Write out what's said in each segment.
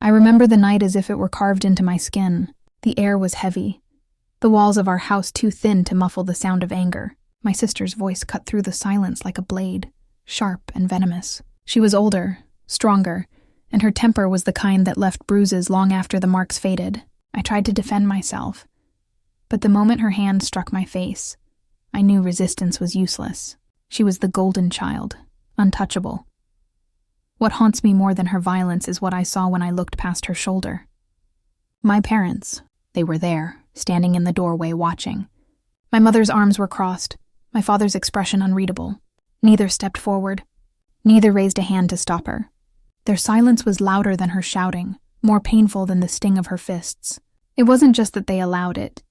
I remember the night as if it were carved into my skin. The air was heavy, the walls of our house too thin to muffle the sound of anger. My sister's voice cut through the silence like a blade, sharp and venomous. She was older, stronger, and her temper was the kind that left bruises long after the marks faded. I tried to defend myself, but the moment her hand struck my face, I knew resistance was useless. She was the golden child, untouchable. What haunts me more than her violence is what I saw when I looked past her shoulder. My parents, they were there, standing in the doorway watching. My mother's arms were crossed, my father's expression unreadable. Neither stepped forward. Neither raised a hand to stop her. Their silence was louder than her shouting, more painful than the sting of her fists. It wasn't just that they allowed it.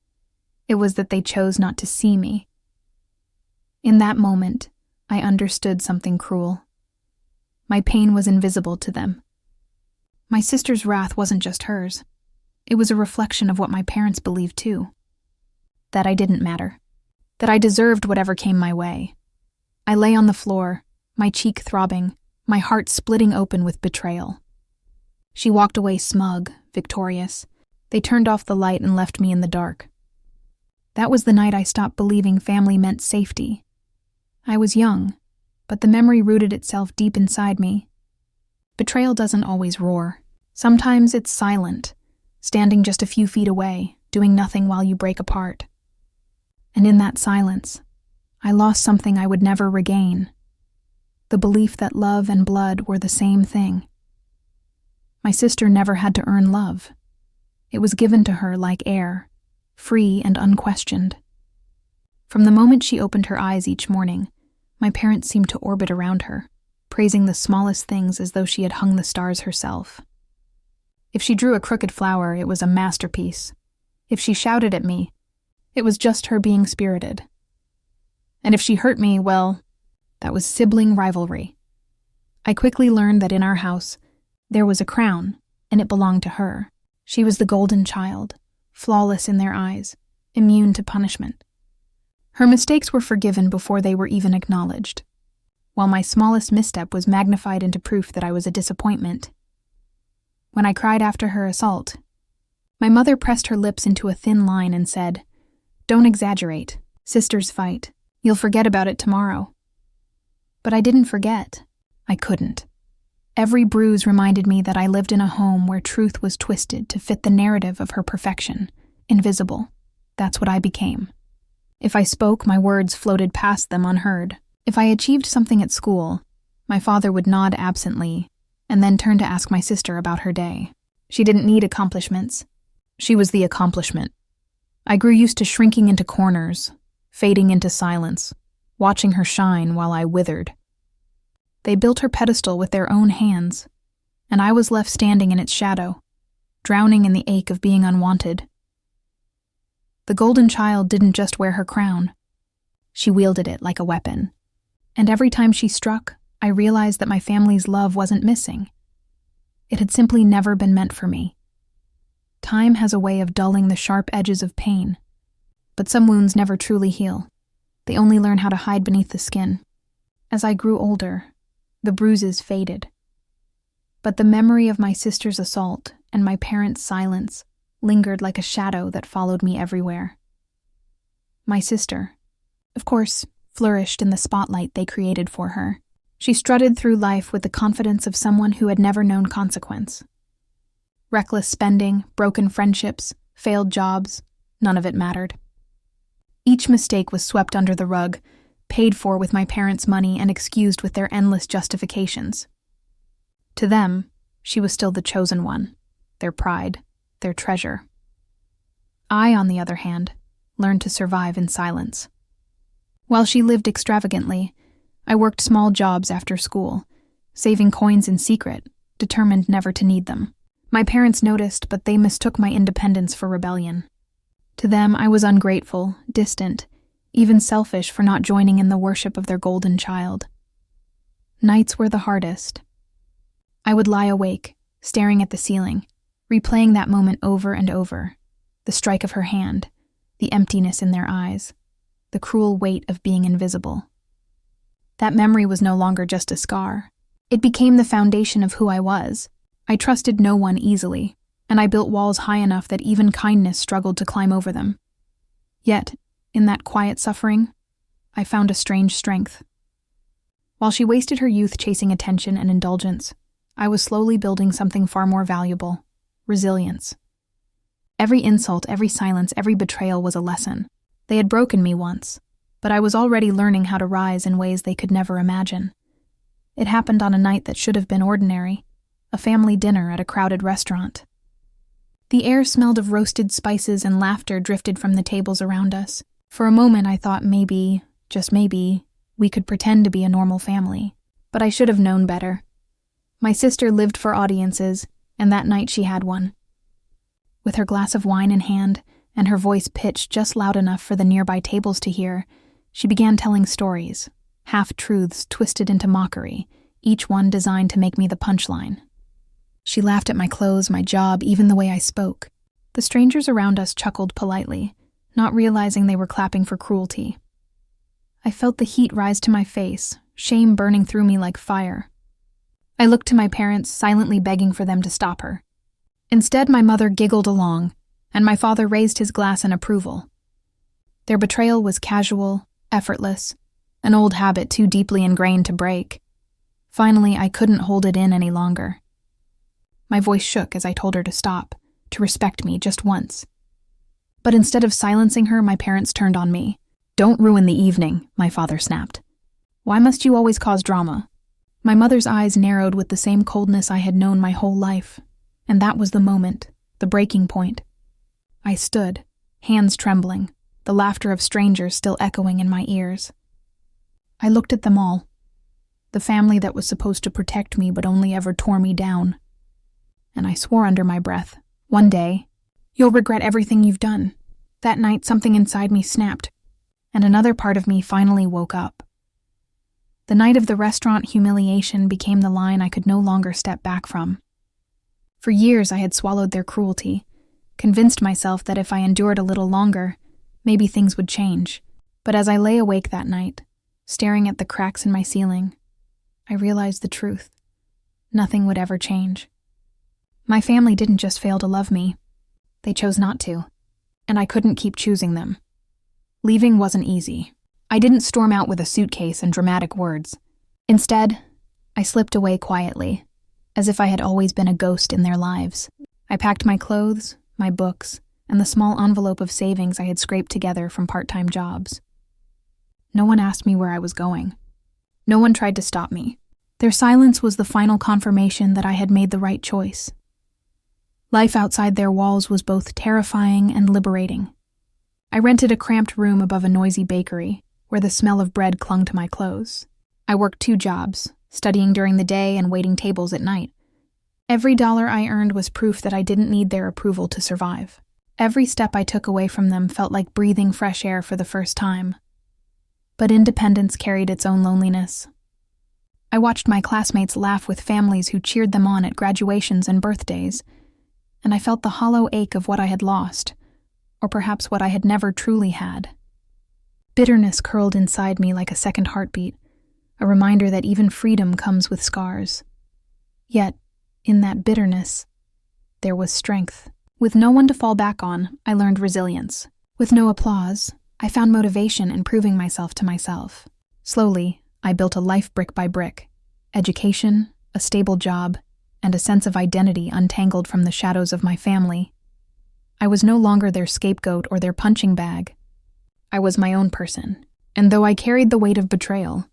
It was that they chose not to see me. In that moment, I understood something cruel. My pain was invisible to them. My sister's wrath wasn't just hers. It was a reflection of what my parents believed too. That I didn't matter. That I deserved whatever came my way. I lay on the floor, my cheek throbbing, my heart splitting open with betrayal. She walked away smug, victorious. They turned off the light and left me in the dark. That was the night I stopped believing family meant safety. I was young, but the memory rooted itself deep inside me. Betrayal doesn't always roar. Sometimes it's silent, standing just a few feet away, doing nothing while you break apart. And in that silence, I lost something I would never regain. The belief that love and blood were the same thing. My sister never had to earn love. It was given to her like air, free and unquestioned. From the moment she opened her eyes each morning, my parents seemed to orbit around her, praising the smallest things as though she had hung the stars herself. If she drew a crooked flower, it was a masterpiece. If she shouted at me, it was just her being spirited. And if she hurt me, well, that was sibling rivalry. I quickly learned that in our house, there was a crown, and it belonged to her. She was the golden child, flawless in their eyes, immune to punishment. Her mistakes were forgiven before they were even acknowledged, while my smallest misstep was magnified into proof that I was a disappointment. When I cried after her assault, my mother pressed her lips into a thin line and said, "Don't exaggerate. Sisters fight. You'll forget about it tomorrow." But I didn't forget. I couldn't. Every bruise reminded me that I lived in a home where truth was twisted to fit the narrative of her perfection, invisible. That's what I became. If I spoke, my words floated past them unheard. If I achieved something at school, my father would nod absently and then turn to ask my sister about her day. She didn't need accomplishments. She was the accomplishment. I grew used to shrinking into corners, fading into silence, watching her shine while I withered. They built her pedestal with their own hands, and I was left standing in its shadow, drowning in the ache of being unwanted. The golden child didn't just wear her crown. She wielded it like a weapon. And every time she struck, I realized that my family's love wasn't missing. It had simply never been meant for me. Time has a way of dulling the sharp edges of pain, but some wounds never truly heal. They only learn how to hide beneath the skin. As I grew older, the bruises faded. But the memory of my sister's assault and my parents' silence lingered like a shadow that followed me everywhere. My sister, of course, flourished in the spotlight they created for her. She strutted through life with the confidence of someone who had never known consequence. Reckless spending, broken friendships, failed jobs, none of it mattered. Each mistake was swept under the rug, paid for with my parents' money and excused with their endless justifications. To them, she was still the chosen one, their pride, their treasure. I, on the other hand, learned to survive in silence. While she lived extravagantly, I worked small jobs after school, saving coins in secret, determined never to need them. My parents noticed, but they mistook my independence for rebellion. To them, I was ungrateful, distant, even selfish for not joining in the worship of their golden child. Nights were the hardest. I would lie awake, staring at the ceiling, replaying that moment over and over, the strike of her hand, the emptiness in their eyes, the cruel weight of being invisible. That memory was no longer just a scar. It became the foundation of who I was, I trusted no one easily, and I built walls high enough that even kindness struggled to climb over them. Yet, in that quiet suffering, I found a strange strength. While she wasted her youth chasing attention and indulgence, I was slowly building something far more valuable: resilience. Every insult, every silence, every betrayal was a lesson. They had broken me once, but I was already learning how to rise in ways they could never imagine. It happened on a night that should have been ordinary, a family dinner at a crowded restaurant. The air smelled of roasted spices and laughter drifted from the tables around us. For a moment I thought maybe, just maybe, we could pretend to be a normal family. But I should have known better. My sister lived for audiences, and that night she had one. With her glass of wine in hand, and her voice pitched just loud enough for the nearby tables to hear, she began telling stories, half-truths twisted into mockery, each one designed to make me the punchline. She laughed at my clothes, my job, even the way I spoke. The strangers around us chuckled politely, not realizing they were clapping for cruelty. I felt the heat rise to my face, shame burning through me like fire. I looked to my parents, silently begging for them to stop her. Instead, my mother giggled along, and my father raised his glass in approval. Their betrayal was casual, effortless, an old habit too deeply ingrained to break. Finally, I couldn't hold it in any longer. My voice shook as I told her to stop, to respect me just once. But instead of silencing her, my parents turned on me. "Don't ruin the evening," my father snapped. "Why must you always cause drama?" My mother's eyes narrowed with the same coldness I had known my whole life, and that was the moment, the breaking point. I stood, hands trembling, the laughter of strangers still echoing in my ears. I looked at them all, the family that was supposed to protect me but only ever tore me down. And I swore under my breath, one day, you'll regret everything you've done. That night something inside me snapped, and another part of me finally woke up. The night of the restaurant humiliation became the line I could no longer step back from. For years I had swallowed their cruelty, convinced myself that if I endured a little longer, maybe things would change. But as I lay awake that night, staring at the cracks in my ceiling, I realized the truth. Nothing would ever change. My family didn't just fail to love me. They chose not to, and I couldn't keep choosing them. Leaving wasn't easy. I didn't storm out with a suitcase and dramatic words. Instead, I slipped away quietly, as if I had always been a ghost in their lives. I packed my clothes, my books, and the small envelope of savings I had scraped together from part-time jobs. No one asked me where I was going. No one tried to stop me. Their silence was the final confirmation that I had made the right choice. Life outside their walls was both terrifying and liberating. I rented a cramped room above a noisy bakery, where the smell of bread clung to my clothes. I worked 2 jobs, studying during the day and waiting tables at night. Every dollar I earned was proof that I didn't need their approval to survive. Every step I took away from them felt like breathing fresh air for the first time. But independence carried its own loneliness. I watched my classmates laugh with families who cheered them on at graduations and birthdays, and I felt the hollow ache of what I had lost, or perhaps what I had never truly had. Bitterness curled inside me like a second heartbeat, a reminder that even freedom comes with scars. Yet, in that bitterness, there was strength. With no one to fall back on, I learned resilience. With no applause, I found motivation in proving myself to myself. Slowly, I built a life brick by brick: education, a stable job, and a sense of identity untangled from the shadows of my family. I was no longer their scapegoat or their punching bag. I was my own person, and though I carried the weight of betrayal,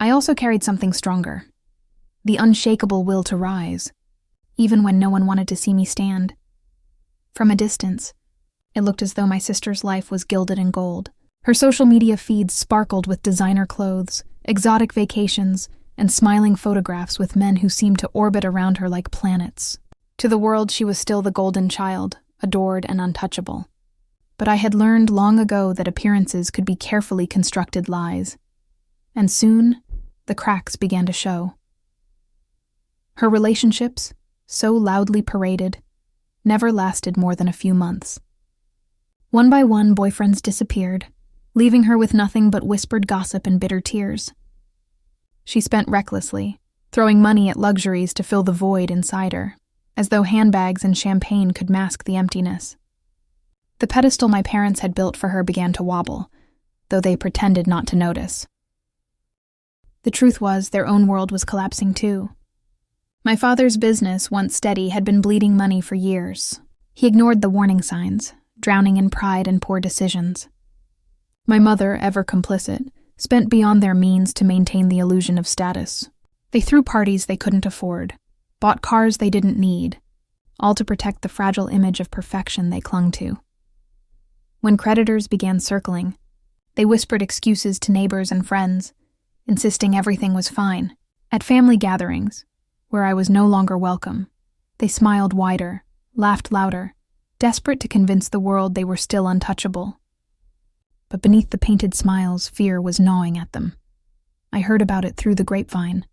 I also carried something stronger: the unshakable will to rise, even when no one wanted to see me stand. From a distance, it looked as though my sister's life was gilded in gold. Her social media feeds sparkled with designer clothes, exotic vacations, and smiling photographs with men who seemed to orbit around her like planets. To the world, she was still the golden child, adored and untouchable. But I had learned long ago that appearances could be carefully constructed lies. And soon, the cracks began to show. Her relationships, so loudly paraded, never lasted more than a few months. One by one, boyfriends disappeared, leaving her with nothing but whispered gossip and bitter tears. She spent recklessly, throwing money at luxuries to fill the void inside her. as though handbags and champagne could mask the emptiness. The pedestal my parents had built for her began to wobble, though they pretended not to notice. The truth was, their own world was collapsing too. My father's business, once steady, had been bleeding money for years. He ignored the warning signs, drowning in pride and poor decisions. My mother, ever complicit, spent beyond their means to maintain the illusion of status. They threw parties they couldn't afford, bought cars they didn't need, all to protect the fragile image of perfection they clung to. When creditors began circling, they whispered excuses to neighbors and friends, insisting everything was fine. At family gatherings, where I was no longer welcome, they smiled wider, laughed louder, desperate to convince the world they were still untouchable. But beneath the painted smiles, fear was gnawing at them. I heard about it through the grapevine,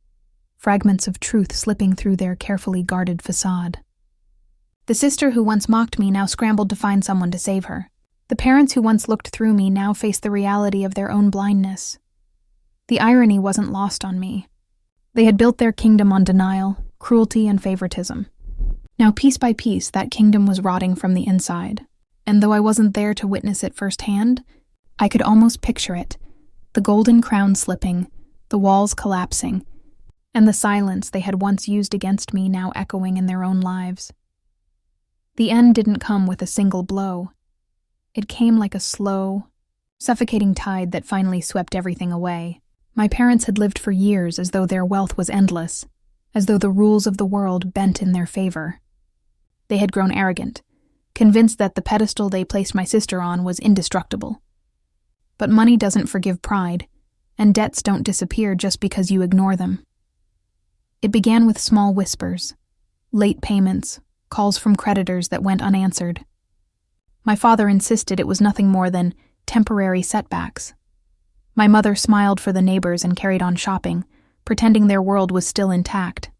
fragments of truth slipping through their carefully guarded facade. The sister who once mocked me now scrambled to find someone to save her. The parents who once looked through me now faced the reality of their own blindness. The irony wasn't lost on me. They had built their kingdom on denial, cruelty, and favoritism. Now, piece by piece, that kingdom was rotting from the inside, and though I wasn't there to witness it firsthand, I could almost picture it, the golden crown slipping, the walls collapsing, and the silence they had once used against me now echoing in their own lives. The end didn't come with a single blow. It came like a slow, suffocating tide that finally swept everything away. My parents had lived for years as though their wealth was endless, as though the rules of the world bent in their favor. They had grown arrogant, convinced that the pedestal they placed my sister on was indestructible. But money doesn't forgive pride, and debts don't disappear just because you ignore them. It began with small whispers, late payments, calls from creditors that went unanswered. My father insisted it was nothing more than temporary setbacks. My mother smiled for the neighbors and carried on shopping, pretending their world was still intact.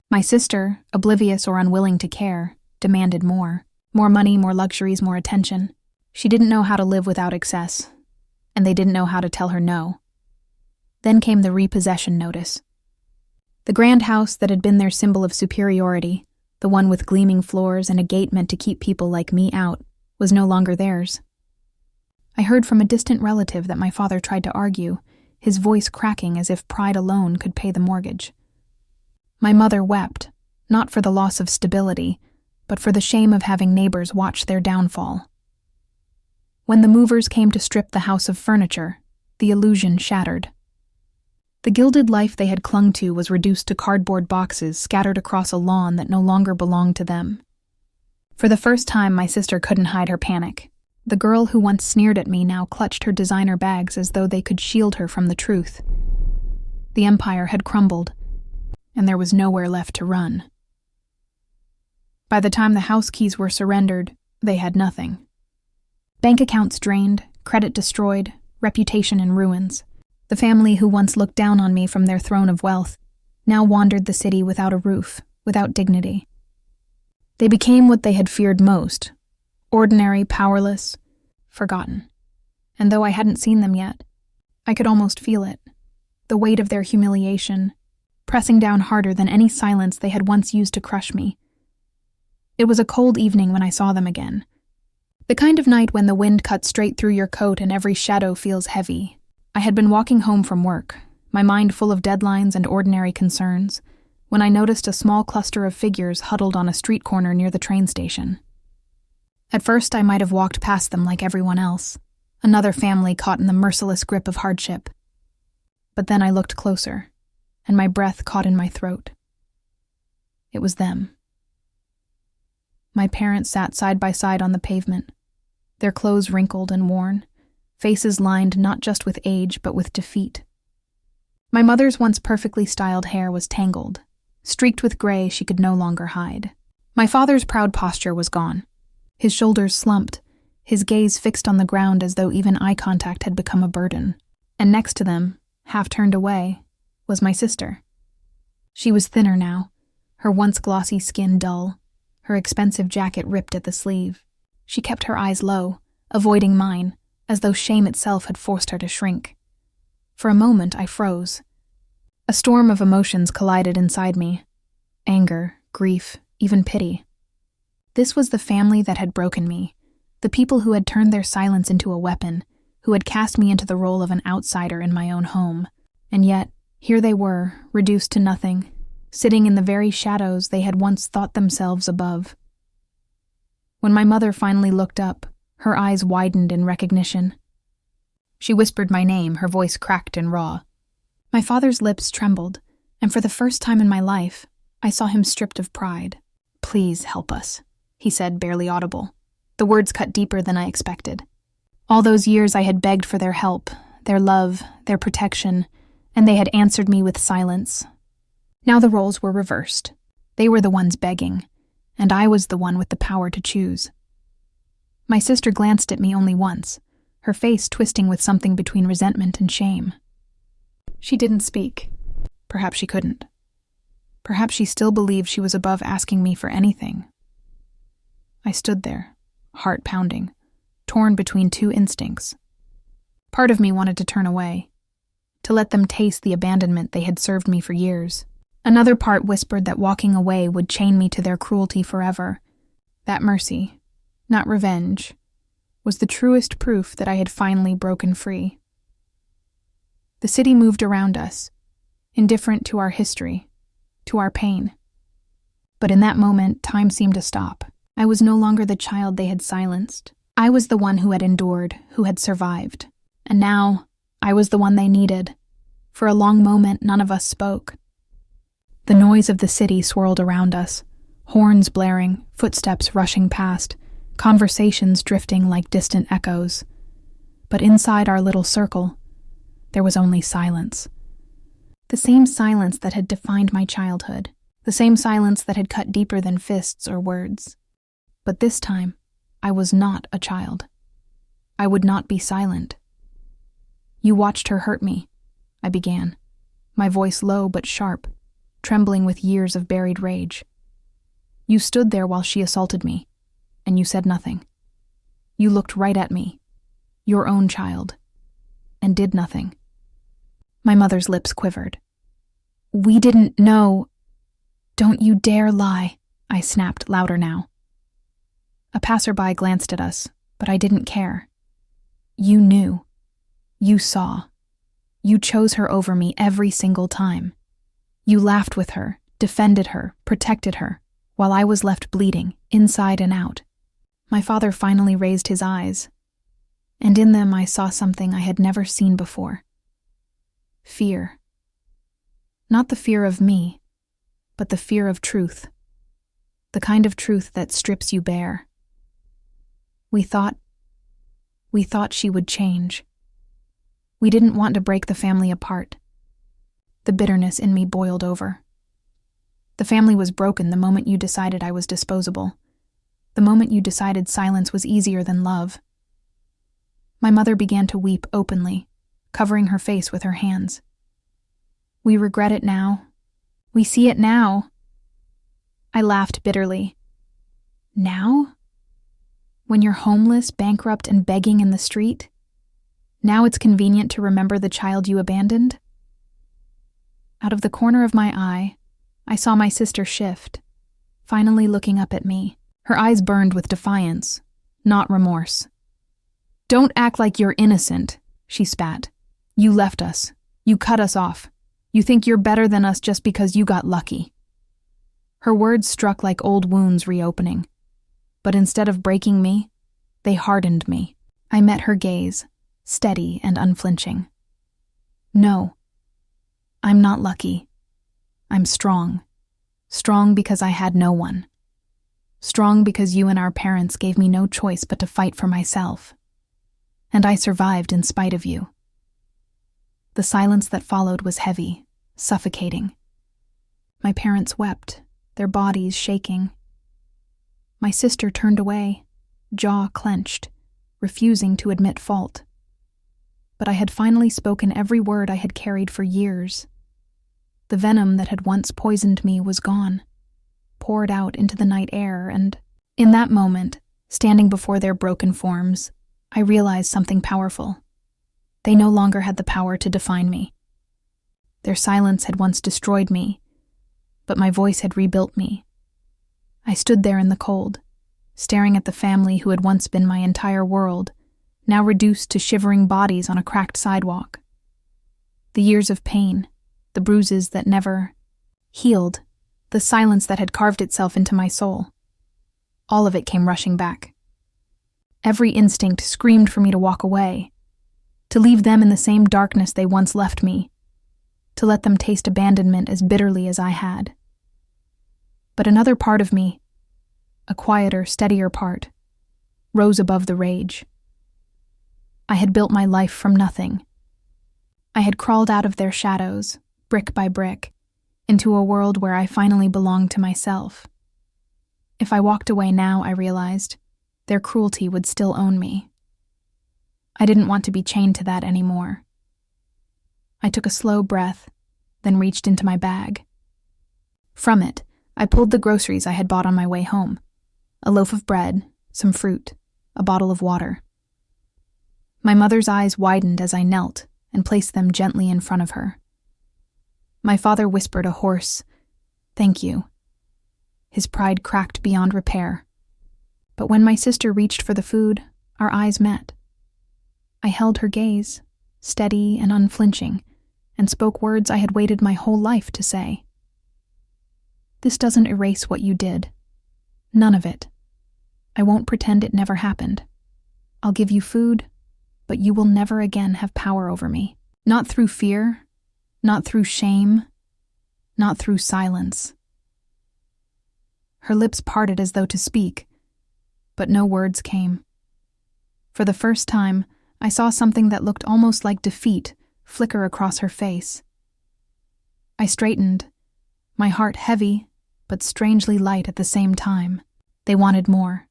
My sister, oblivious or unwilling to care, demanded more. More money, more luxuries, more attention. She didn't know how to live without excess, and they didn't know how to tell her no. Then came the repossession notice. The grand house that had been their symbol of superiority, the one with gleaming floors and a gate meant to keep people like me out, was no longer theirs. I heard from a distant relative that my father tried to argue, his voice cracking as if pride alone could pay the mortgage. My mother wept, not for the loss of stability, but for the shame of having neighbors watch their downfall. When the movers came to strip the house of furniture, the illusion shattered. The gilded life they had clung to was reduced to cardboard boxes scattered across a lawn that no longer belonged to them. For the first time, my sister couldn't hide her panic. The girl who once sneered at me now clutched her designer bags as though they could shield her from the truth. The empire had crumbled, and there was nowhere left to run. By the time the house keys were surrendered, they had nothing. Bank accounts drained, credit destroyed, reputation in ruins. The family who once looked down on me from their throne of wealth now wandered the city without a roof, without dignity. They became what they had feared most, ordinary, powerless, forgotten. And though I hadn't seen them yet, I could almost feel it, the weight of their humiliation, pressing down harder than any silence they had once used to crush me. It was a cold evening when I saw them again. The kind of night when the wind cuts straight through your coat and every shadow feels heavy. I had been walking home from work, my mind full of deadlines and ordinary concerns, when I noticed a small cluster of figures huddled on a street corner near the train station. At first, I might have walked past them like everyone else, another family caught in the merciless grip of hardship. But then I looked closer, and my breath caught in my throat. It was them. My parents sat side by side on the pavement, their clothes wrinkled and worn, faces lined not just with age but with defeat. My mother's once perfectly styled hair was tangled, streaked with gray she could no longer hide. My father's proud posture was gone. His shoulders slumped, his gaze fixed on the ground as though even eye contact had become a burden. And next to them, half turned away, was my sister. She was thinner now, her once glossy skin dull, her expensive jacket ripped at the sleeve. She kept her eyes low, avoiding mine, as though shame itself had forced her to shrink. For a moment, I froze. A storm of emotions collided inside me. Anger, grief, even pity. This was the family that had broken me, the people who had turned their silence into a weapon, who had cast me into the role of an outsider in my own home. And yet, here they were, reduced to nothing, sitting in the very shadows they had once thought themselves above. When my mother finally looked up, her eyes widened in recognition. She whispered my name, her voice cracked and raw. My father's lips trembled, and for the first time in my life, I saw him stripped of pride. "Please help us," he said, barely audible. The words cut deeper than I expected. All those years I had begged for their help, their love, their protection, and they had answered me with silence. Now the roles were reversed. They were the ones begging, and I was the one with the power to choose. My sister glanced at me only once, her face twisting with something between resentment and shame. She didn't speak. Perhaps she couldn't. Perhaps she still believed she was above asking me for anything. I stood there, heart pounding, torn between two instincts. Part of me wanted to turn away, to let them taste the abandonment they had served me for years. Another part whispered that walking away would chain me to their cruelty forever. That mercy, not revenge, was the truest proof that I had finally broken free. The city moved around us, indifferent to our history, to our pain. But in that moment, time seemed to stop. I was no longer the child they had silenced. I was the one who had endured, who had survived. And now, I was the one they needed. For a long moment, none of us spoke. The noise of the city swirled around us, horns blaring, footsteps rushing past, conversations drifting like distant echoes. But inside our little circle, there was only silence. The same silence that had defined my childhood, the same silence that had cut deeper than fists or words. But this time, I was not a child. I would not be silent. "You watched her hurt me," I began, my voice low but sharp, trembling with years of buried rage. "You stood there while she assaulted me, and you said nothing. You looked right at me, your own child, and did nothing." My mother's lips quivered. "We didn't know." "Don't you dare lie," I snapped, louder now. A passerby glanced at us, but I didn't care. "You knew. You saw. You chose her over me every single time. You laughed with her, defended her, protected her, while I was left bleeding, inside and out." My father finally raised his eyes, and in them I saw something I had never seen before. Fear. Not the fear of me, but the fear of truth. The kind of truth that strips you bare. We thought she would change. We didn't want to break the family apart. The bitterness in me boiled over. The family was broken the moment you decided I was disposable. The moment you decided silence was easier than love. My mother began to weep openly, covering her face with her hands. "We regret it now. We see it now." I laughed bitterly. "Now? When you're homeless, bankrupt, and begging in the street? Now it's convenient to remember the child you abandoned?" Out of the corner of my eye, I saw my sister shift, finally looking up at me. Her eyes burned with defiance, not remorse. "Don't act like you're innocent," she spat. "You left us. You cut us off. You think you're better than us just because you got lucky." Her words struck like old wounds reopening. But instead of breaking me, they hardened me. I met her gaze, steady and unflinching. "No, I'm not lucky. I'm strong. Strong because I had no one. Strong because you and our parents gave me no choice but to fight for myself. And I survived in spite of you." The silence that followed was heavy, suffocating. My parents wept, their bodies shaking. My sister turned away, jaw clenched, refusing to admit fault. But I had finally spoken every word I had carried for years. The venom that had once poisoned me was gone, poured out into the night air, and in that moment, standing before their broken forms, I realized something powerful. They no longer had the power to define me. Their silence had once destroyed me, but my voice had rebuilt me. I stood there in the cold, staring at the family who had once been my entire world, now reduced to shivering bodies on a cracked sidewalk. The years of pain, the bruises that never healed, the silence that had carved itself into my soul. All of it came rushing back. Every instinct screamed for me to walk away, to leave them in the same darkness they once left me, to let them taste abandonment as bitterly as I had. But another part of me, a quieter, steadier part, rose above the rage. I had built my life from nothing. I had crawled out of their shadows, brick by brick, into a world where I finally belonged to myself. If I walked away now, I realized, their cruelty would still own me. I didn't want to be chained to that anymore. I took a slow breath, then reached into my bag. From it, I pulled the groceries I had bought on my way home: a loaf of bread, some fruit, a bottle of water. My mother's eyes widened as I knelt and placed them gently in front of her. My father whispered a hoarse, "Thank you." His pride cracked beyond repair. But when my sister reached for the food, our eyes met. I held her gaze, steady and unflinching, and spoke words I had waited my whole life to say. "This doesn't erase what you did. None of it. I won't pretend it never happened. I'll give you food, but you will never again have power over me. Not through fear, not through shame, not through silence." Her lips parted as though to speak, but no words came. For the first time, I saw something that looked almost like defeat flicker across her face. I straightened, my heart heavy, but strangely light at the same time. They wanted more.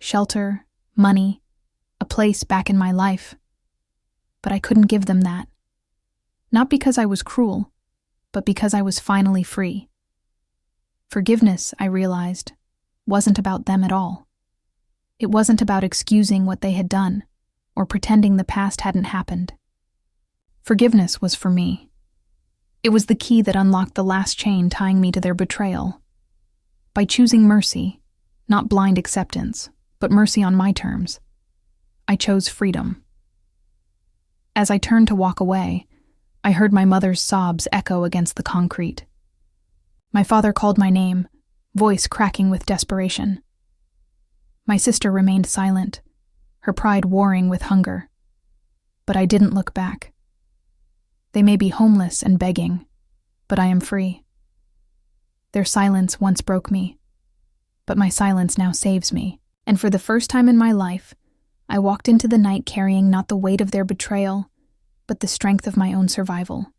Shelter, money, a place back in my life. But I couldn't give them that. Not because I was cruel, but because I was finally free. Forgiveness, I realized, wasn't about them at all. It wasn't about excusing what they had done, or pretending the past hadn't happened. Forgiveness was for me. It was the key that unlocked the last chain tying me to their betrayal. By choosing mercy, not blind acceptance, but mercy on my terms, I chose freedom. As I turned to walk away, I heard my mother's sobs echo against the concrete. My father called my name, voice cracking with desperation. My sister remained silent, her pride warring with hunger. But I didn't look back. They may be homeless and begging, but I am free. Their silence once broke me, but my silence now saves me. And for the first time in my life, I walked into the night carrying not the weight of their betrayal, but the strength of my own survival.